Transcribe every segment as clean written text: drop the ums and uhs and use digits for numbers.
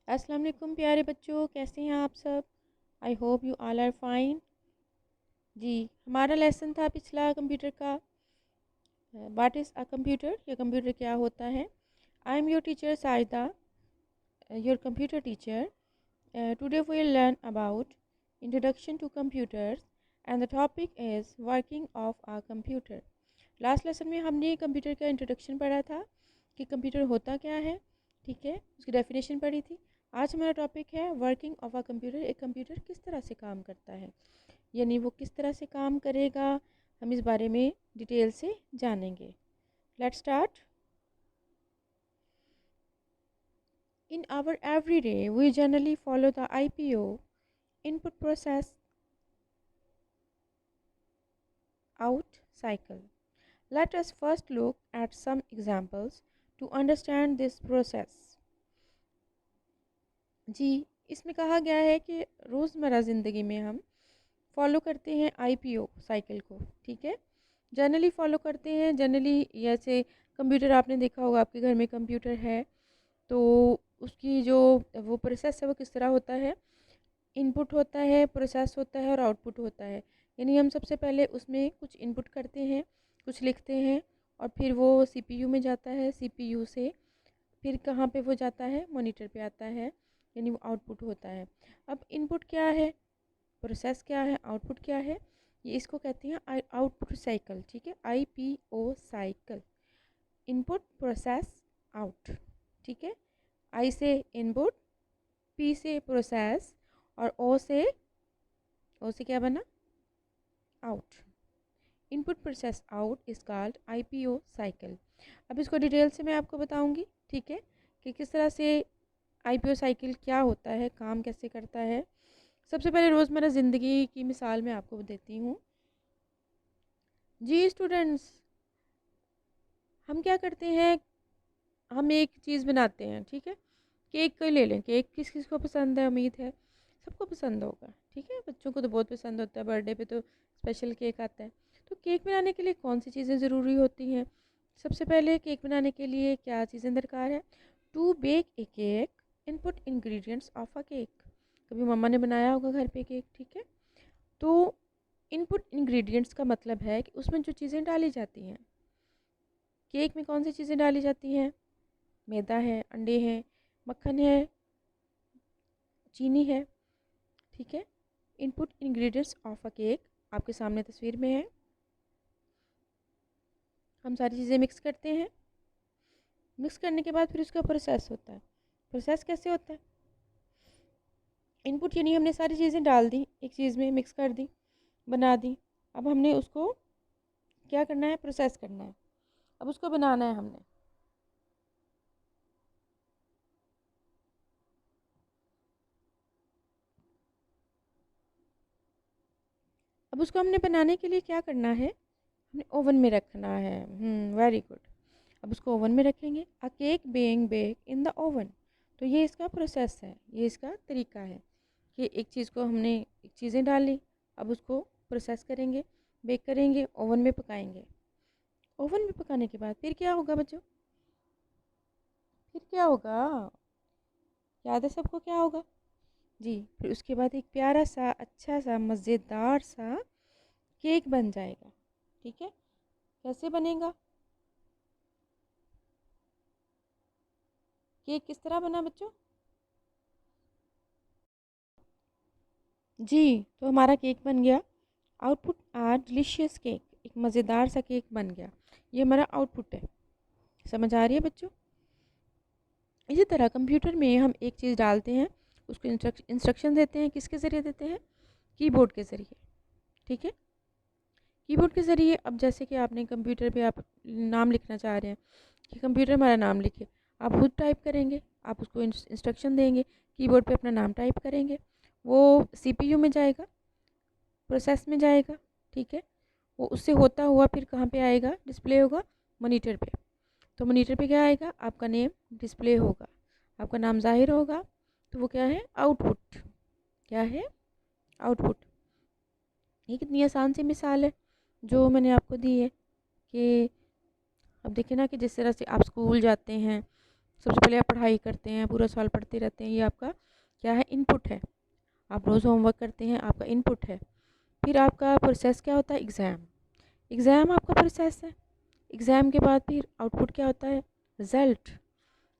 अस्सलाम वालेकुम प्यारे बच्चों, कैसे हैं आप सब। I hope you all are fine. जी, हमारा लेसन था पिछला कंप्यूटर का, व्हाट इज़ अ कंप्यूटर, ये कंप्यूटर क्या होता है। I am your teacher Sajida, your computer teacher. Today we will learn about introduction to computers and the topic is working of a computer. Last lesson में हमने computer का introduction पढ़ा था कि कंप्यूटर होता क्या है, ठीक है, उसकी डेफिनेशन पढ़ी थी। आज हमारा टॉपिक है वर्किंग ऑफ अ कंप्यूटर। एक कंप्यूटर किस तरह से काम करता है, यानी वो किस तरह से काम करेगा, हम इस बारे में डिटेल से जानेंगे। Let's start. In our everyday we generally follow the IPO, input process out cycle. Let us first look at some examples to understand this process. जी, इसमें कहा गया है कि रोज़मर्रा ज़िंदगी में हम फॉलो करते हैं IPO साइकिल को, ठीक है। जनरली फॉलो करते हैं, जनरली जैसे कंप्यूटर आपने देखा होगा, आपके घर में कंप्यूटर है तो उसकी जो वो प्रोसेस है वो किस तरह होता है। इनपुट होता है, प्रोसेस होता है और आउटपुट होता है। यानी हम सबसे पहले उसमें कुछ इनपुट करते हैं, कुछ लिखते हैं और फिर वो CPU में जाता है, CPU से फिर कहाँ पे वो जाता है, मॉनिटर पे आता है, यानी वो आउटपुट होता है। अब इनपुट क्या है, प्रोसेस क्या है, आउटपुट क्या है, ये इसको कहते हैं आउटपुट साइकिल, ठीक है, IPO cycle. Input process out, ठीक है। आई से इनपुट, P से प्रोसेस और O से क्या बना, out. Input process out is called IPO cycle. अब इसको डिटेल से मैं आपको बताऊंगी, ठीक है, कि किस तरह से IPO साइकिल क्या होता है, काम कैसे करता है। सबसे पहले रोज़मर्रा ज़िंदगी की मिसाल मैं आपको देती हूँ। जी स्टूडेंट्स, हम क्या करते हैं, हम एक चीज़ बनाते हैं, ठीक है। केक को ले लें, केक किस किस को पसंद है, उम्मीद है सबको पसंद होगा, ठीक है। बच्चों को तो बहुत पसंद होता है, बर्थडे पे तो स्पेशल केक आता है। तो केक बनाने के लिए कौन सी चीज़ें ज़रूरी होती हैं। सबसे पहले केक बनाने के लिए क्या चीज़ें दरकार है। To bake a cake, input ingredients of a cake. कभी मम्मा ने बनाया होगा घर पे केक, ठीक है। तो इनपुट इंग्रेडिएंट्स का मतलब है कि उसमें जो चीज़ें डाली जाती हैं, केक में कौन सी चीज़ें डाली जाती हैं। मैदा है, अंडे हैं, मक्खन है, चीनी है, ठीक है। Input ingredients of a cake आपके सामने तस्वीर में है। हम सारी चीज़ें मिक्स करते हैं, मिक्स करने के बाद फिर उसका प्रोसेस होता है। प्रोसेस कैसे होता है, इनपुट यानी हमने सारी चीज़ें डाल दी, एक चीज़ में मिक्स कर दी, बना दी। अब हमने उसको क्या करना है, प्रोसेस करना है, अब उसको बनाना है हमने। अब उसको हमने बनाने के लिए क्या करना है, हमने ओवन में रखना है। Very good. अब उसको ओवन में रखेंगे। A cake being bake in the oven, तो ये इसका प्रोसेस है, ये इसका तरीका है कि एक चीज़ को हमने, एक चीज़ें डाली, अब उसको प्रोसेस करेंगे, बेक करेंगे, ओवन में पकाएंगे। ओवन में पकाने के बाद फिर क्या होगा बच्चों, फिर क्या होगा, याद है सबको क्या होगा। जी, फिर उसके बाद एक प्यारा सा, अच्छा सा, मज़ेदार सा केक बन जाएगा, ठीक है। कैसे बनेगा केक, किस तरह बना बच्चों। जी, तो हमारा केक बन गया। आउटपुट आर डिलीशियस केक, एक मज़ेदार सा केक बन गया, ये हमारा आउटपुट है। समझ आ रही है बच्चों। इसी तरह कंप्यूटर में हम एक चीज़ डालते हैं, उसको इंस्ट्रक्शन देते हैं, किसके ज़रिए देते हैं, कीबोर्ड के ज़रिए, ठीक है। कीबोर्ड के ज़रिए, अब जैसे कि आपने कंप्यूटर पे आप नाम लिखना चाह रहे हैं कि कंप्यूटर हमारा नाम लिखे, आप खुद टाइप करेंगे, आप उसको इंस्ट्रक्शन देंगे, कीबोर्ड पे अपना नाम टाइप करेंगे, वो CPU में जाएगा, प्रोसेस में जाएगा, ठीक है। वो उससे होता हुआ फिर कहाँ पे आएगा, डिस्प्ले होगा मॉनिटर पे। तो मॉनिटर पे क्या आएगा, आपका नेम डिस्प्ले होगा, आपका नाम ज़ाहिर होगा, तो वो क्या है, आउटपुट। क्या है, आउटपुट। ये कितनी आसान सी मिसाल है जो मैंने आपको दी है कि अब देखिए ना कि जिस तरह से आप स्कूल जाते हैं सबसे पहले आप पढ़ाई करते हैं, पूरा साल पढ़ते रहते हैं, ये आपका क्या है, इनपुट है। आप रोज़ होमवर्क करते हैं, आपका इनपुट है। फिर आपका प्रोसेस क्या होता है, एग्ज़ाम। एग्ज़ाम आपका प्रोसेस है। एग्ज़ाम के बाद फिर आउटपुट क्या होता है, रिज़ल्ट।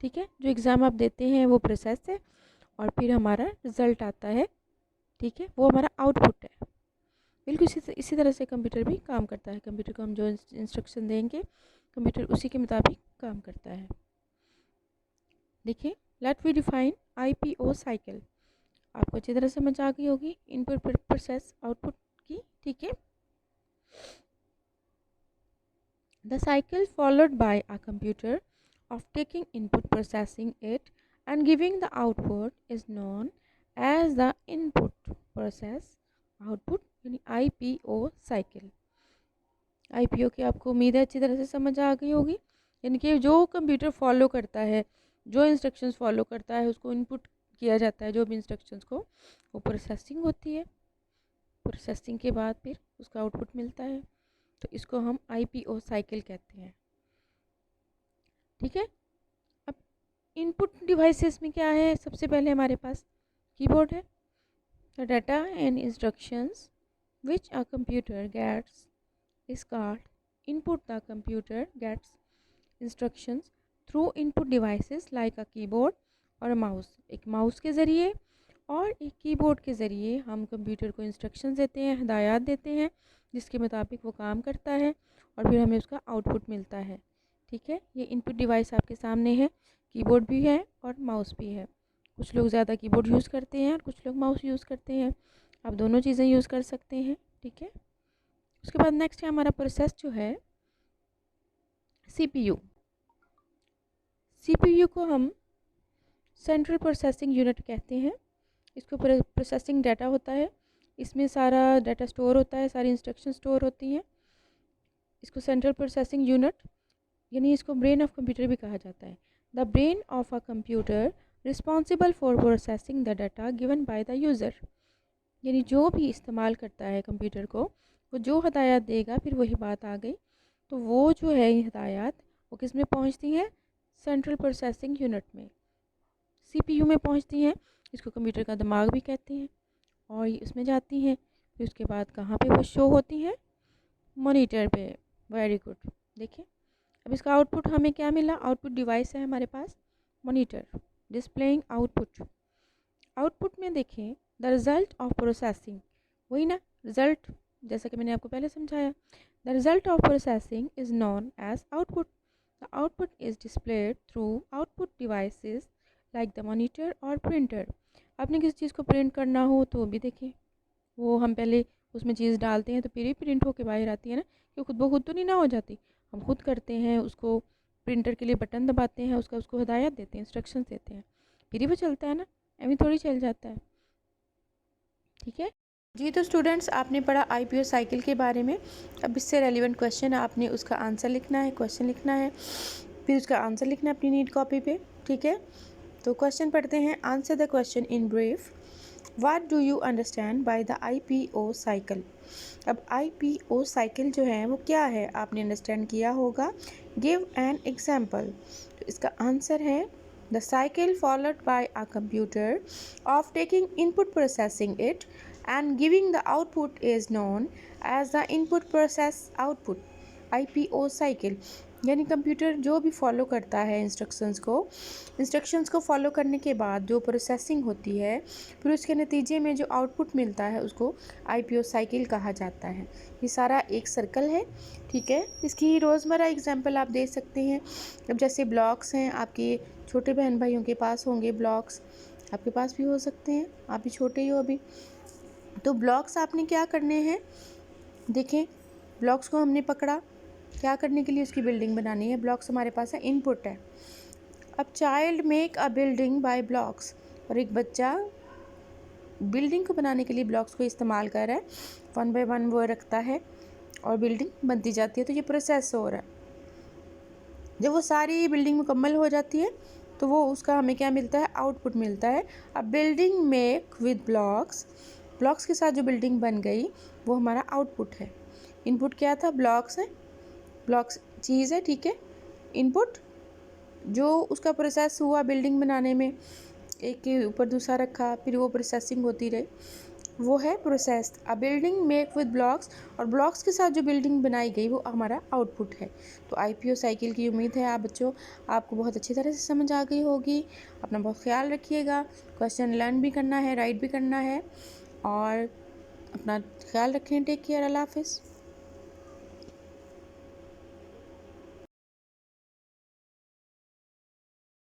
ठीक है, जो एग्ज़ाम आप देते हैं वो प्रोसेस है, और फिर हमारा रिज़ल्ट आता है। ठीक है, वो हमारा आउटपुट है। बिल्कुल इसी तरह से कंप्यूटर भी काम करता है। कंप्यूटर को हम जो इंस्ट्रक्शन देंगे, कंप्यूटर उसी के मुताबिक काम करता है। देखिए, let we define IPO cycle. आपको अच्छी तरह समझ आ गई होगी इनपुट प्रोसेस आउटपुट की। ठीक है, the cycle followed by a computer of taking input, processing it and giving the output is known as the input process output यानी IPO साइकिल। IPO की आपको उम्मीद है अच्छी तरह से समझ आ गई होगी। यानी कि जो कंप्यूटर फॉलो करता है, जो इंस्ट्रक्शंस फॉलो करता है, उसको इनपुट किया जाता है जो भी इंस्ट्रक्शंस को, वो प्रोसेसिंग होती है। प्रोसेसिंग के बाद फिर उसका आउटपुट मिलता है, तो इसको हम IPO साइकिल कहते हैं। ठीक है, अब इनपुट डिवाइसेस में क्या है, सबसे पहले हमारे पास कीबोर्ड है। The data and instructions which a computer gets is called input. The computer gets instructions through input devices like a keyboard और माउस। एक माउस के ज़रिए और एक कीबोर्ड के ज़रिए हम कंप्यूटर को इंस्ट्रक्शंस देते हैं, हिदायत देते हैं, जिसके मुताबिक वो काम करता है, और फिर हमें उसका आउटपुट मिलता है। ठीक है, ये इनपुट डिवाइस आपके सामने है, कीबोर्ड भी है और माउस भी है। कुछ लोग ज़्यादा कीबोर्ड यूज़ करते हैं और कुछ लोग माउस यूज़ करते हैं। आप दोनों चीज़ें यूज़ कर सकते हैं। ठीक है, उसके बाद नेक्स्ट है हमारा प्रोसेस जो है CPU। CPU को हम सेंट्रल प्रोसेसिंग यूनिट कहते हैं। इसको प्रोसेसिंग डाटा होता है, इसमें सारा डाटा स्टोर होता है, सारी इंस्ट्रक्शन स्टोर होती हैं। इसको सेंट्रल प्रोसेसिंग यूनिट यानी इसको ब्रेन ऑफ कंप्यूटर भी कहा जाता है। The brain of a computer responsible for processing the data given by the user. यानी जो भी इस्तेमाल करता है कंप्यूटर को, वो जो हदायत देगा, फिर वही बात आ गई, तो वो जो है हिदायत वो किस में पहुंचती हैं, सेंट्रल प्रोसेसिंग यूनिट में, CPU में पहुंचती हैं। इसको कंप्यूटर का दिमाग भी कहते हैं, और ये उसमें जाती हैं। फिर उसके बाद कहाँ पे वो शो होती हैं, मॉनिटर पे। Very good. देखिए, अब इसका आउटपुट हमें क्या मिला, आउटपुट डिवाइस है हमारे पास मॉनिटर, डिस्प्लेइंग आउटपुट। आउटपुट में देखें द रिज़ल्ट ऑफ प्रोसेसिंग, वही ना रिज़ल्ट, जैसा कि मैंने आपको पहले समझाया। The result of processing is known as output. The output is displayed through output devices like the monitor और प्रिंटर। आपने किसी चीज़ को प्रिंट करना हो तो भी देखिए, वो हम पहले उसमें चीज़ डालते हैं तो फिर ही प्रिंट होके बाहर आती है ना, कि खुद ब खुद तो नहीं ना हो जाती। हम खुद करते हैं उसको, प्रिंटर के लिए बटन दबाते हैं, उसको हिदायत देते हैं, इंस्ट्रक्शंस देते हैं, फिर ही वो चलता है ना, ऐਵੇਂ थोड़ी चल जाता है। ठीक है जी, तो स्टूडेंट्स आपने पढ़ा IPO साइकिल के बारे में। अब इससे रेलिवेंट क्वेश्चन आपने उसका आंसर लिखना है, क्वेश्चन लिखना है, फिर उसका आंसर लिखना है अपनी नीट कॉपी पे। ठीक है, तो क्वेश्चन पढ़ते हैं। Answer the question in brief. What do you understand by the IPO cycle. अब IPO साइकिल जो है वो क्या है, आपने अंडरस्टैंड किया होगा। Give an example. तो इसका आंसर है the cycle followed by a computer of taking input, processing it and giving the output is known as the input process output. IPO cycle यानी कंप्यूटर जो भी फॉलो करता है इंस्ट्रक्शंस को follow करने के बाद जो प्रोसेसिंग होती है, फिर उसके नतीजे में जो आउटपुट मिलता है, उसको IPO साइकिल कहा जाता है। ये सारा एक सर्कल है। ठीक है, इसकी रोज़मर्रा एग्जांपल आप दे सकते हैं। अब जैसे ब्लॉक्स हैं, आपके छोटे बहन भाइयों के पास होंगे ब्लॉक्स, आपके पास भी हो सकते हैं, आप भी छोटे ही हो अभी। तो ब्लॉक्स आपने क्या करने हैं, देखें, ब्लॉक्स को हमने पकड़ा, क्या करने के लिए, उसकी बिल्डिंग बनानी है। ब्लॉक्स हमारे पास है, इनपुट है। अब child make a building bye blocks, और एक बच्चा बिल्डिंग को बनाने के लिए ब्लॉक्स को इस्तेमाल कर रहा है, 1 बाय 1 वो रखता है और बिल्डिंग बनती जाती है। तो ये प्रोसेस हो रहा है। जब वो सारी बिल्डिंग मुकम्मल हो जाती है तो वो उसका हमें क्या मिलता है, आउटपुट मिलता है। अब building make with blocks, blocks के साथ जो बिल्डिंग बन गई वो हमारा आउटपुट है। इनपुट क्या था, ब्लॉक्स है, ब्लॉक्स चीज़ है, ठीक है। इनपुट जो उसका प्रोसेस हुआ बिल्डिंग बनाने में, एक के ऊपर दूसरा रखा, फिर वो प्रोसेसिंग होती रही, वो है process. A building make with blocks, और ब्लॉक्स के साथ जो बिल्डिंग बनाई गई वो हमारा आउटपुट है। तो आईपीओ साइकिल की उम्मीद है आप बच्चों आपको बहुत अच्छी तरह से समझ आ गई होगी। अपना बहुत ख्याल रखिएगा, क्वेश्चन लर्न भी करना है, राइट भी करना है, और अपना ख्याल रखें। टेक केयर, अल्लाह हाफिज़।